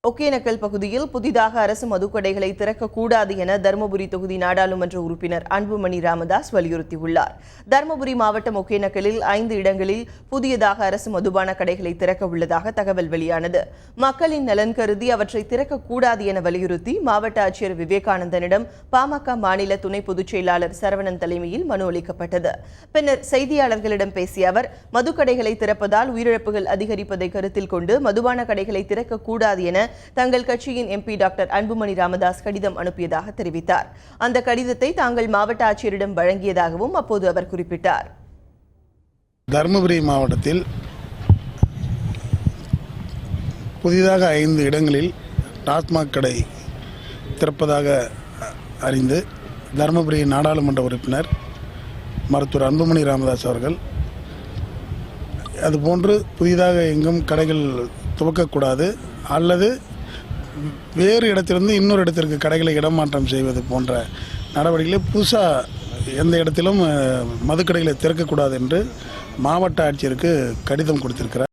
ஒகேனக்கல் பகுதியில் புதிதாக அரசு மதுக்கடைகளை திறக்கக்கூடாது என தருமபுரி தொகுதி நாடாளுமன்ற உறுப்பினர் அன்புமணி ராமதாஸ் வலியுறுத்தியுள்ளார். தருமபுரி மாவட்டம் ஒகேனக்கலில் 5 இடங்களில் புதியதாக அரசு மதுபான கடைகளை திறக்க உள்ளதாக தகவல் வெளியானது. மக்களின் நலன் கருதி அவற்றை திறக்கக்கூடாது என வலியுறுத்தி மாவட்ட ஆட்சியர் விவேகானந்தனிடம் பாமக மாநில துணை பொதுச் செயலாளர் சரவணன் தலைமையில் மனு அளிக்கப்பட்டது. பின்னர் செய்தியாளர்களிடம் பேசிய அவர், மதுக்கடைகளை திறப்பதால் உயிரிழப்புகள் அதிகரிப்பதை கருத்தில் கொண்டு மதுபான கடைகளை திறக்கக்கூடாது என தங்கள் கட்சியின் எம்பி டாக்டர் அன்புமணி ராமதாஸ் கடிதம் அனுப்பியதாக தெரிவித்தார். அந்த கடிதத்தை தாங்கள் மாவட்ட ஆட்சியரிடம் வழங்கியதாகவும் அப்போது அவர் குறிப்பிட்டார். தருமபுரி மாவட்டத்தில் புதிதாக 5 இடங்களில் டாஸ்மாக் கடை திறப்பதாக அறிந்து தருமபுரி நாடாளுமன்ற உறுப்பினர் மருத்துவர் அன்புமணி ராமதாஸ் அவர்கள் அதுபோன்று புதிதாக எங்கும் கடைகள் துவக்கக்கூடாது அல்லது வேறு இடத்திலிருந்து இன்னொரு இடத்திற்கு கடைகளை இடமாற்றம் செய்வது போன்ற நடவடிக்கைகளை புதுசாக எந்த இடத்திலும் மதுக்கடைகளை திறக்கக்கூடாது என்று மாவட்ட ஆட்சியருக்கு கடிதம் கொடுத்திருக்கிறார்.